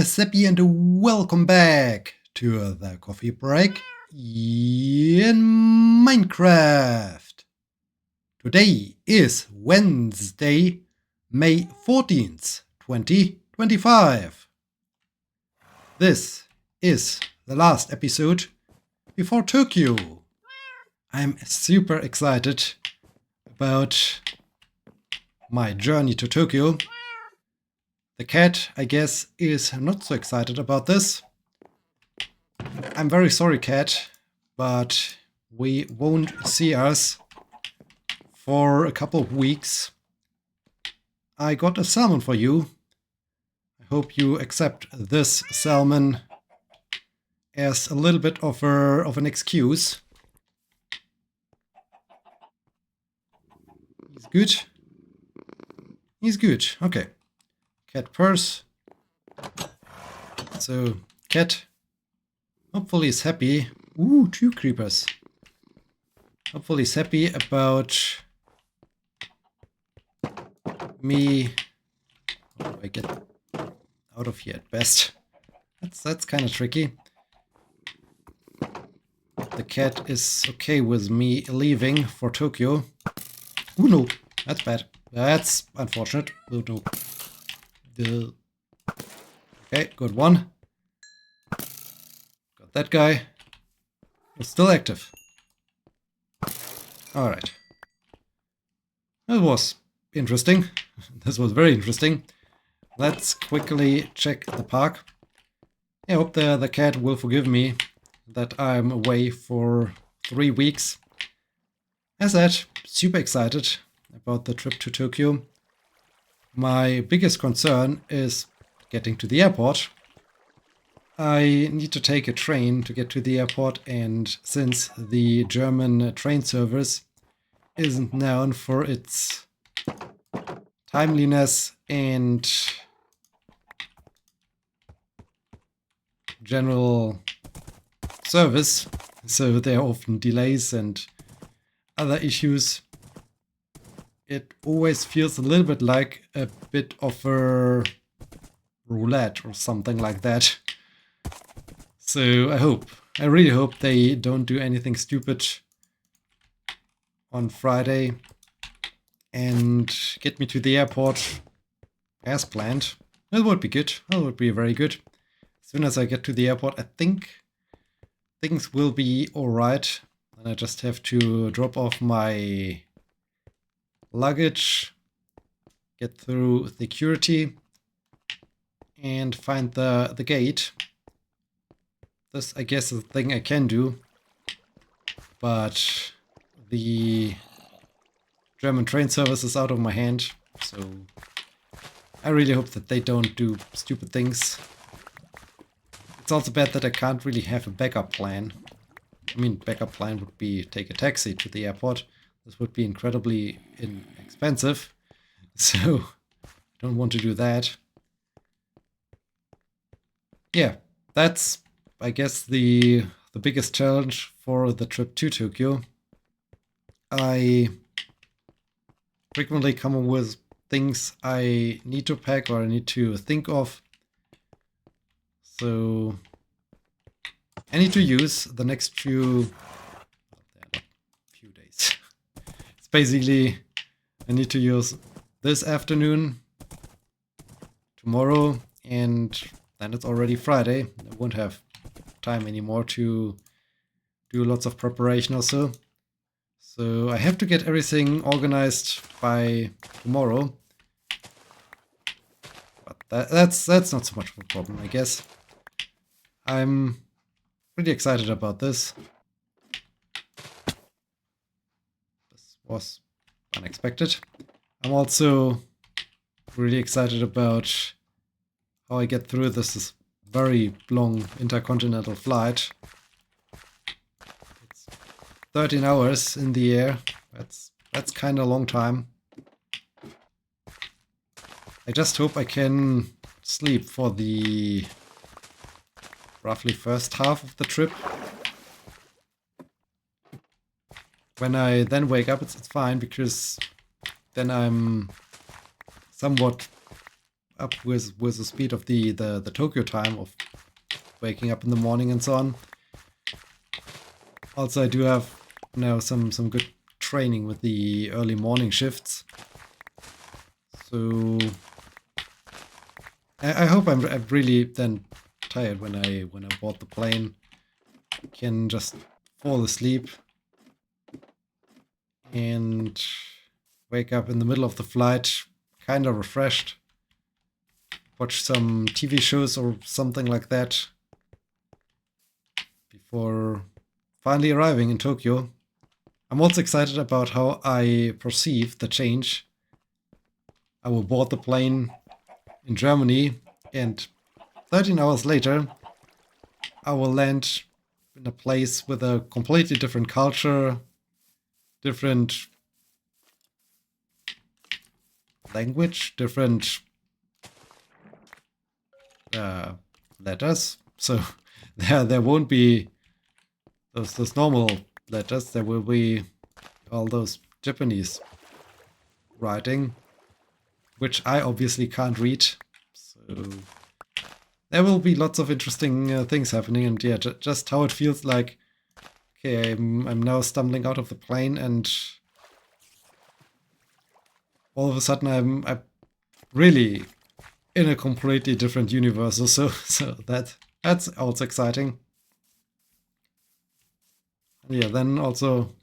Sebbi and welcome back to the coffee break in Minecraft. Today is Wednesday, May 14th, 2025. This is the last episode before Tokyo. I'm super excited about my journey to Tokyo. The cat, I guess, is not so excited about this. I'm very sorry, cat, but we won't see us for a couple of weeks. I got a salmon for you. I hope you accept this salmon as a little bit of an excuse. He's good. He's good. Okay. Cat purse. So, cat hopefully is happy. Ooh, 2 creepers. Hopefully is happy about me. How do I get out of here at best? That's kind of tricky. The cat is okay with me leaving for Tokyo. Ooh, no. That's bad. That's unfortunate. Oh, no. Okay, good one. Got that guy. It's still active. Alright. That was interesting. This was very interesting. Let's quickly check the park. I hope the cat will forgive me that I'm away for 3 weeks. As said, super excited about the trip to Tokyo. My biggest concern is getting to the airport. I need to take a train to get to the airport, and since the German train service isn't known for its timeliness and general service, so there are often delays and other issues, it always feels a little bit like a bit of a roulette or something like that. So I really hope they don't do anything stupid on Friday and get me to the airport as planned. That would be good. That would be very good. As soon as I get to the airport, I think things will be alright. And I just have to drop off my luggage, get through security, and find the gate. This, I guess, is a thing I can do, but the German train service is out of my hand, so I really hope that they don't do stupid things. It's also bad that I can't really have a backup plan. I mean, backup plan would be take a taxi to the airport. This would be incredibly inexpensive, so I don't want to do that. Yeah, that's, I guess, the biggest challenge for the trip to Tokyo. I frequently come up with things I need to pack or I need to think of. So I need to use the next few days. It's basically, I need to use this afternoon, tomorrow, and then it's already Friday. I won't have time anymore to do lots of preparation or so. So I have to get everything organized by tomorrow. But that's not so much of a problem, I guess. I'm pretty excited about this. This was unexpected. I'm also really excited about how I get through this very long intercontinental flight. It's 13 hours in the air. That's kind of a long time. I just hope I can sleep for the roughly first half of the trip. When I then wake up, it's fine, because then I'm somewhat up with the speed of the Tokyo time of waking up in the morning and so on. Also, I do have now some good training with the early morning shifts. So I hope I'm really then tired when I board the plane. I can just fall asleep and wake up in the middle of the flight, kind of refreshed. Watch some TV shows or something like that before finally arriving in Tokyo. I'm also excited about how I perceive the change. I will board the plane in Germany, and 13 hours later, I will land in a place with a completely different culture, different language, different letters. So there won't be those normal letters. There will be all those Japanese writing, which I obviously can't read. So there will be lots of interesting things happening, and yeah, just how it feels like. Okay, I'm now stumbling out of the plane, and all of a sudden I'm really in a completely different universe. So that's also exciting. And yeah, then also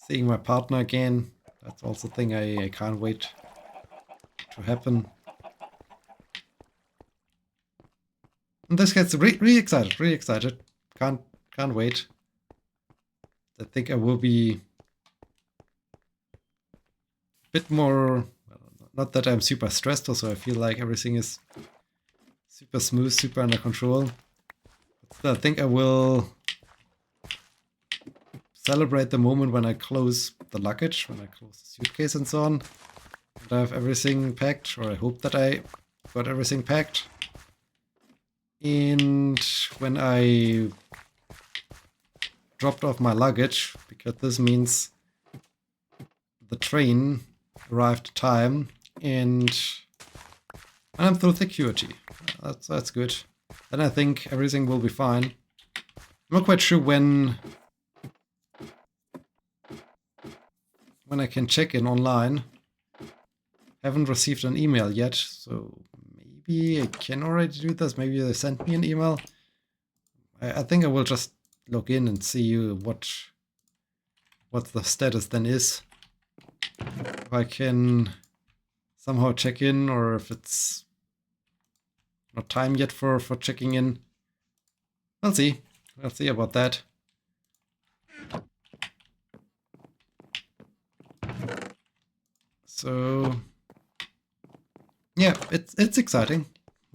seeing my partner again. That's also a thing I can't wait to happen. And this gets really excited, really excited. Can't wait. I think I will be a bit more, well, not that I'm super stressed, also I feel like everything is super smooth, super under control. But still, I think I will celebrate the moment when I close the luggage, when I close the suitcase and so on. And I have everything packed, or I hope that I got everything packed. And when I dropped off my luggage, because this means the train arrived time and I'm through security. That's good. Then I think everything will be fine. I'm not quite sure when I can check in online. Haven't received an email yet, so maybe I can already do this. Maybe they sent me an email. I think I will just log in and see what the status then is. If I can somehow check in, or if it's not time yet for checking in. We'll see. We'll see about that. So yeah, it's exciting.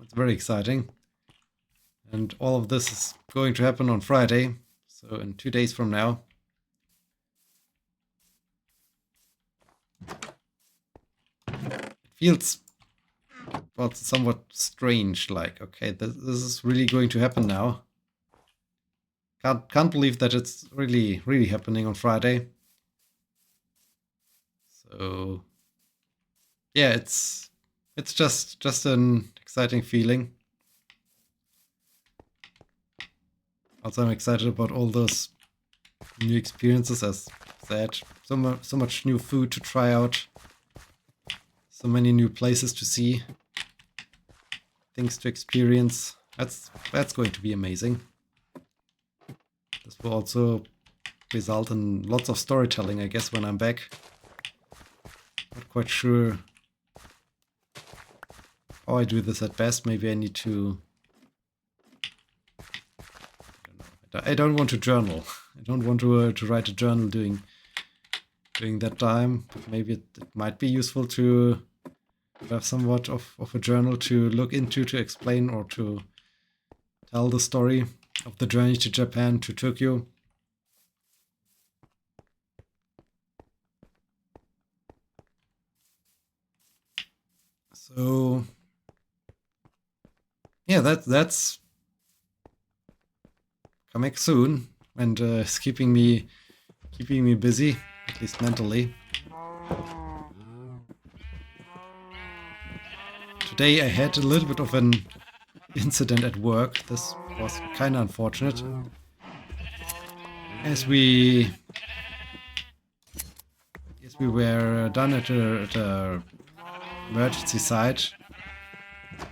It's very exciting. And all of this is going to happen on Friday, so in 2 days from now. It feels, well, somewhat strange, like, okay, this is really going to happen now. Can't believe that it's really happening on Friday. So yeah, it's just an exciting feeling. Also, I'm excited about all those new experiences, as said. So much new food to try out. So many new places to see. Things to experience. That's going to be amazing. This will also result in lots of storytelling, I guess, when I'm back. Not quite sure how I do this at best. Maybe I need to... I don't want to journal. I don't want to write a journal during that time. But maybe it might be useful to have somewhat of a journal to look into, to explain, or to tell the story of the journey to Japan, to Tokyo. So yeah, that's coming soon, and it's keeping me busy, at least mentally. today I had a little bit of an incident at work. This was kind of unfortunate. As we were done at the emergency site,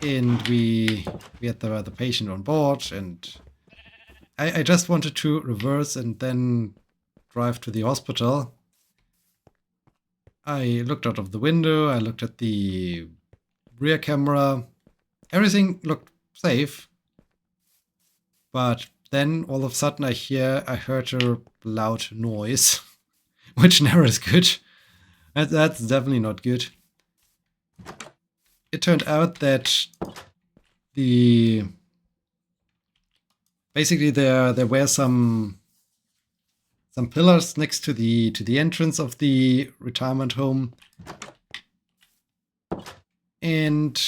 and we had the patient on board, and I just wanted to reverse and then drive to the hospital. I looked out of the window, I looked at the rear camera. Everything looked safe. But then all of a sudden I heard a loud noise, which never is good. That's definitely not good. It turned out that basically there were some pillars next to the entrance of the retirement home, and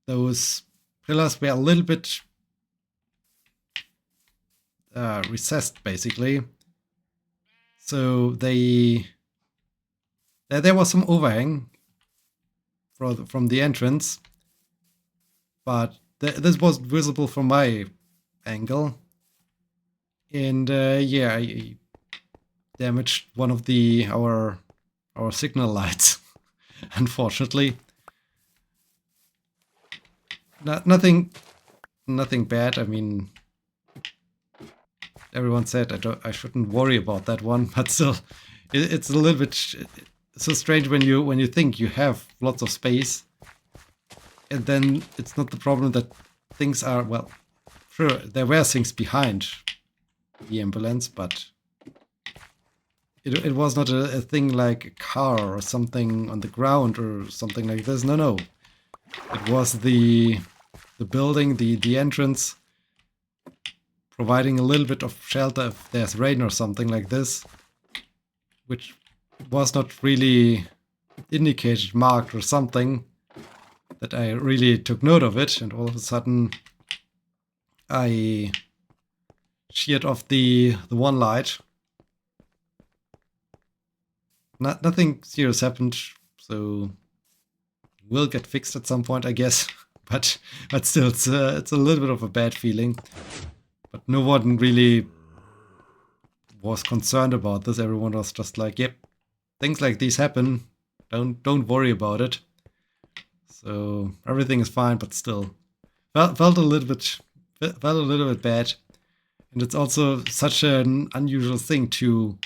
those pillars were a little bit recessed, basically. So there was some overhang from the entrance, but this was visible from my angle, and yeah, I damaged one of our signal lights. Unfortunately, nothing bad. I mean, everyone said I shouldn't worry about that one, but still, it's a little bit so strange when you think you have lots of space, and then it's not the problem that things are, well, sure, there were things behind the ambulance, but it was not a thing like a car or something on the ground or something like this. No. It was the building, the entrance, providing a little bit of shelter if there's rain or something like this, which was not really indicated, marked or something, that I really took note of it, and all of a sudden I sheared off the one light. Nothing serious happened, so will get fixed at some point, I guess. but still, it's a little bit of a bad feeling. But no one really was concerned about this. Everyone was just like, "Yep, things like these happen. Don't worry about it." So everything is fine, but still felt a little bit bad. And it's also such an unusual thing to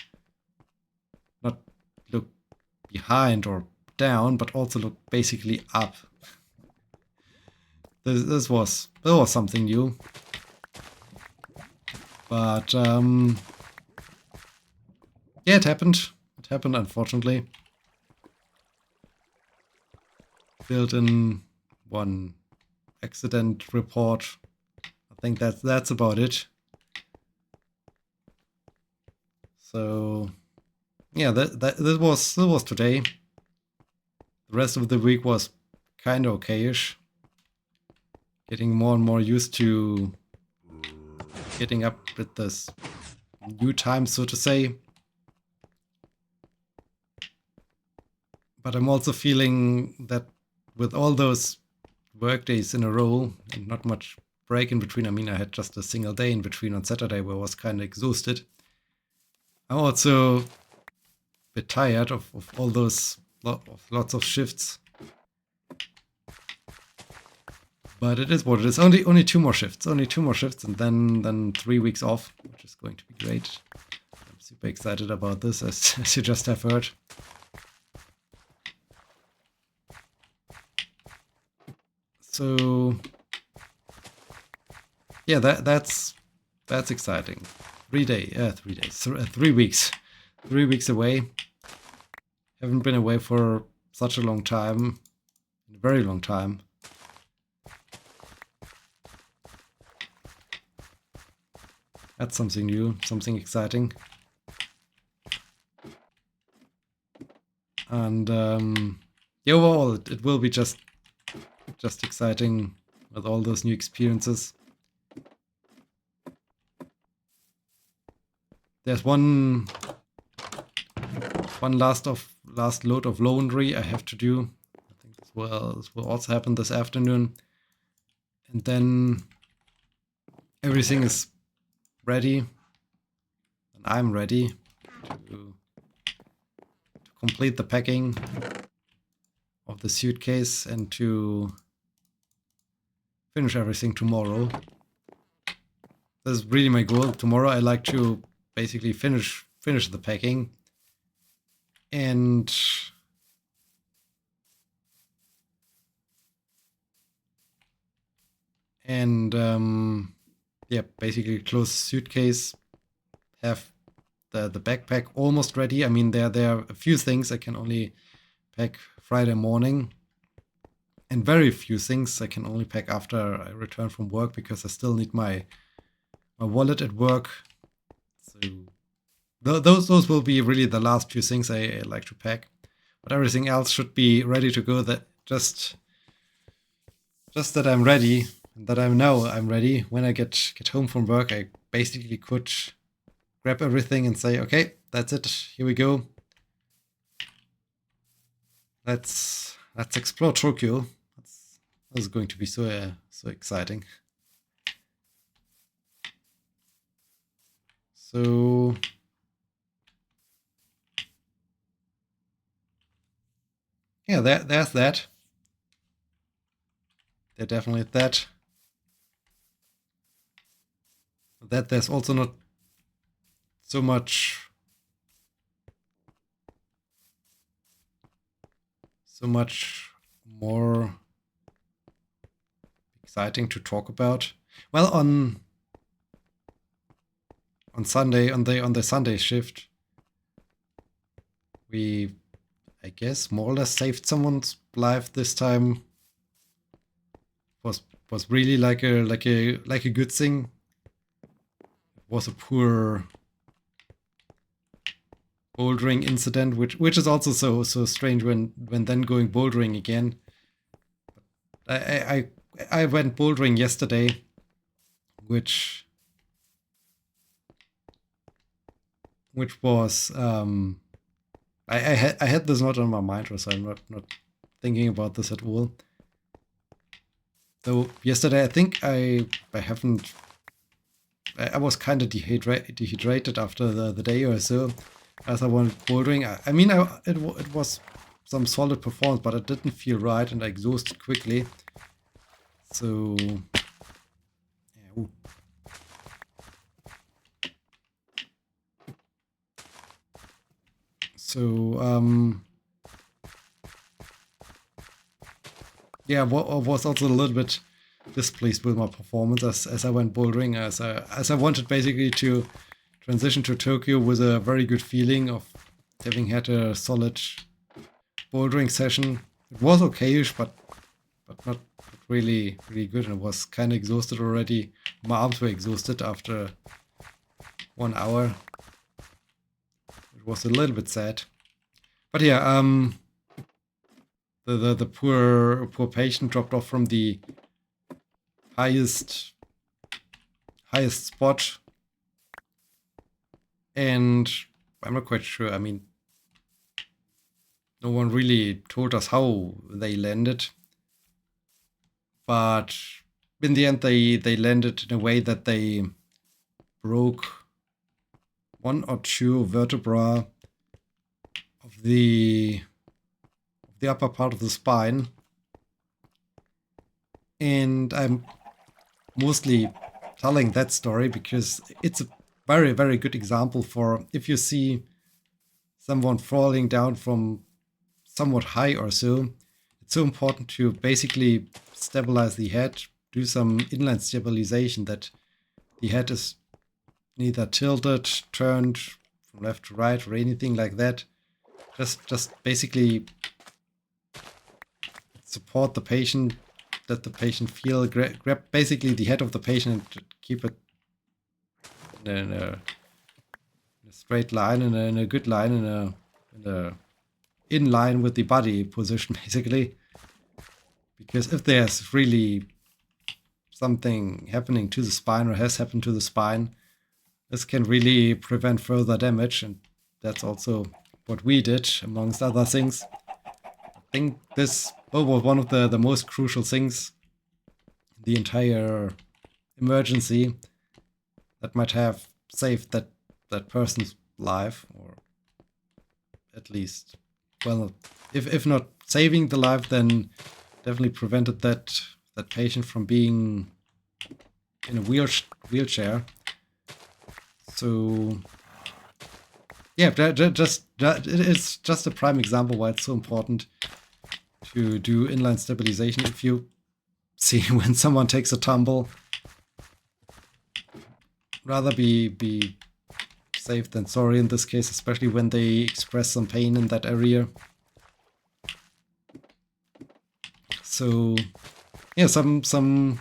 not look behind or down, but also look basically up. This was something new. But yeah, it happened. It happened, unfortunately. Built in one accident report. I think that's about it. So yeah, that was today. The rest of the week was kind of okayish. Getting more and more used to getting up with this new time, so to say. But I'm also feeling that with all those work days in a row and not much break in between, I mean, I had just a single day in between on Saturday where I was kind of exhausted. I'm also a bit tired of all those lots of shifts. But it is what it is. Only 2 more shifts. Only 2 more shifts, and then 3 weeks off, which is going to be great. I'm super excited about this, as you just have heard. So yeah, that's exciting. 3 days. 3 weeks. 3 weeks away. Haven't been away for such a long time. A very long time. That's something new, something exciting. And yeah, overall, it will be just exciting with all those new experiences. There's one last last load of laundry I have to do. I think this will also happen this afternoon. And then everything is ready. And I'm ready to complete the packing of the suitcase and to finish everything tomorrow. That's really my goal. Tomorrow I like to basically finish the packing and yeah, basically close the suitcase, have the backpack almost ready. I mean, there are a few things I can only pack Friday morning, and very few things I can only pack after I return from work because I still need my wallet at work. So those will be really the last few things I like to pack, but everything else should be ready to go. That just that I'm ready, that I know I'm ready. When I get home from work, I basically could grab everything and say, okay, that's it. Here we go. Let's explore Tokyo. That's going to be so exciting. So yeah, there's that. There definitely that. That there's also not so much more exciting to talk about. Well, on Sunday, on the Sunday shift, we, I guess, more or less saved someone's life this time. Was really like a good thing. It was a poor bouldering incident, which is also so strange when then going bouldering again. I went bouldering yesterday, which was I had this not on my mind, so I'm not thinking about this at all. So yesterday, I think I was kind of dehydrated after the day or so, as I went bouldering. I mean, it was some solid performance, but it didn't feel right, and I exhausted quickly. So yeah. So yeah, I was also a little bit displeased with my performance as I went bouldering, as I wanted basically to transition to Tokyo with a very good feeling of having had a solid bouldering session. It was okayish, but not really good, and I was kind of exhausted already. My arms were exhausted after 1 hour. It was a little bit sad, but yeah, the poor patient dropped off from the highest spot, and I'm not quite sure. I mean, no one really told us how they landed, but in the end they landed in a way that they broke 1 or 2 vertebrae of the upper part of the spine. And I'm mostly telling that story because it's a very, very good example for if you see someone falling down from somewhat high or so. It's so important to basically stabilize the head, do some inline stabilization, that the head is neither tilted, turned from left to right, or anything like that. Just basically support the patient, let the patient feel, grab basically the head of the patient and keep it in a straight line, in a good line, in line with the body position, basically. Because if there's really something happening to the spine or has happened to the spine, this can really prevent further damage, and that's also what we did, amongst other things. I think this was one of the most crucial things, the entire emergency, that might have saved that person's life, or at least, well, if not saving the life, then definitely prevented that patient from being in a wheelchair. So yeah, it's just a prime example why it's so important to do inline stabilization. If you see when someone takes a tumble, rather be safe than sorry in this case, especially when they express some pain in that area. So yeah, some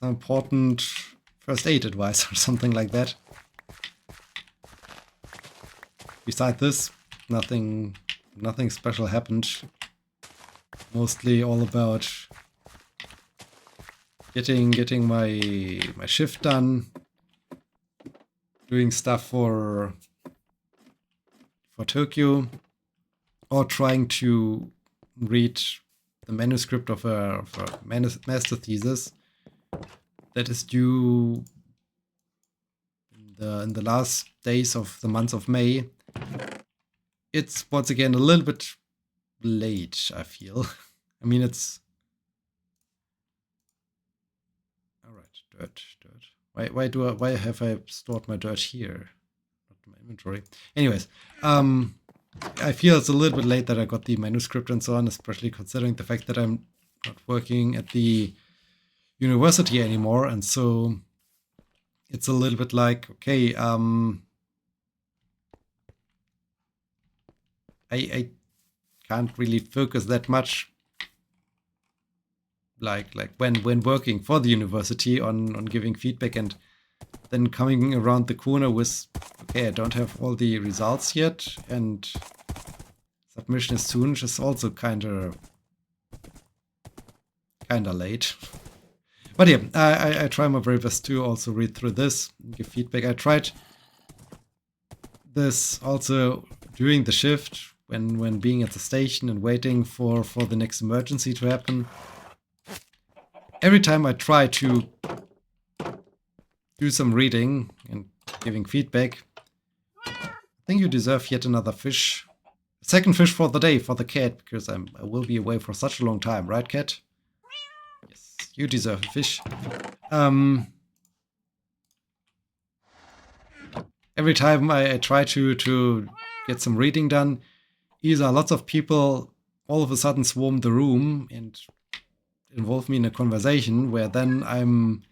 important first aid advice or something like that. Besides this, nothing special happened. Mostly all about getting my shift done, doing stuff for Tokyo, or trying to read the manuscript of a master thesis that is due in the last days of the month of May. It's once again a little bit late, I feel. I mean, it's all right. Dirt. Why have I stored my dirt here? Not in my inventory. Anyways, I feel it's a little bit late that I got the manuscript and so on, especially considering the fact that I'm not working at the university anymore, and so it's a little bit like, okay, I can't really focus that much, like when working for the university on giving feedback, and then coming around the corner with, okay, I don't have all the results yet, and submission is soon, just also kinda late. But yeah, I try my very best to also read through this, give feedback. I tried this also during the shift, when being at the station and waiting for the next emergency to happen. Every time I try to do some reading and giving feedback, I think you deserve yet another fish. Second fish for the day for the cat, because I will be away for such a long time, right, cat? Yes, you deserve a fish. Every time I try to get some reading done, either lots of people all of a sudden swarm the room and involve me in a conversation where then I'm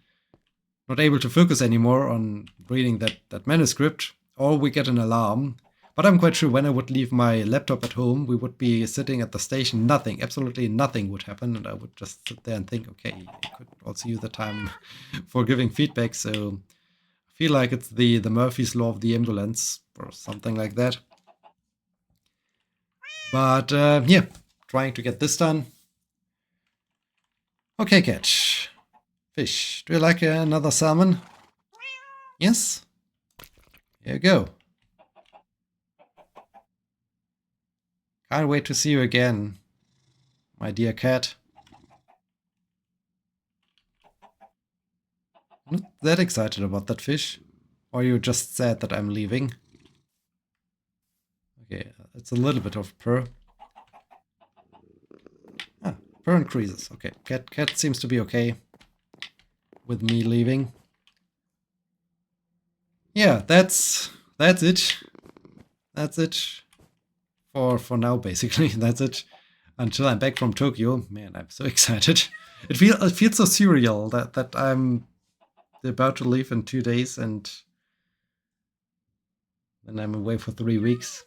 not able to focus anymore on reading that manuscript, or we get an alarm. But I'm quite sure when I would leave my laptop at home, we would be sitting at the station, nothing, absolutely nothing would happen, and I would just sit there and think, okay, you could also use the time for giving feedback. So I feel like it's the Murphy's Law of the ambulance or something like that. But yeah, trying to get this done. Okay, catch. Fish. Do you like another salmon? Yes? Here you go. Can't wait to see you again, my dear cat. I'm not that excited about that fish. Or you just sad that I'm leaving? Okay, it's a little bit of purr. Ah, purr increases. Okay, cat seems to be okay with me leaving. Yeah, that's it. That's it for now, basically. That's it until I'm back from Tokyo. Man, I'm so excited. It feels so surreal that I'm about to leave in 2 days and then I'm away for 3 weeks.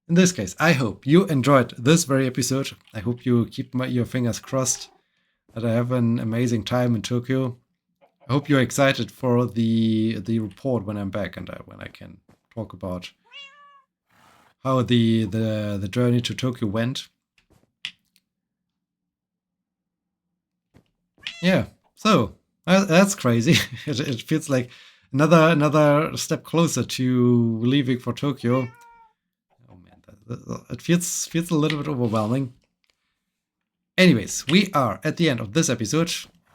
In this case, I hope you enjoyed this very episode. I hope you keep your fingers crossed that I have an amazing time in Tokyo. I hope you're excited for the report when I'm back and when I can talk about how the journey to Tokyo went. Yeah, so that's crazy. It feels like another step closer to leaving for Tokyo. Oh man, it feels a little bit overwhelming. Anyways, we are at the end of this episode.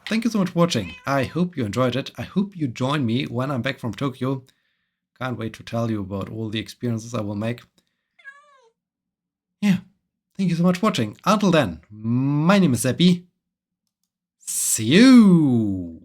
Thank you so much for watching. I hope you enjoyed it. I hope you join me when I'm back from Tokyo. Can't wait to tell you about all the experiences I will make. Yeah, thank you so much for watching. Until then, my name is Sebbi. See you!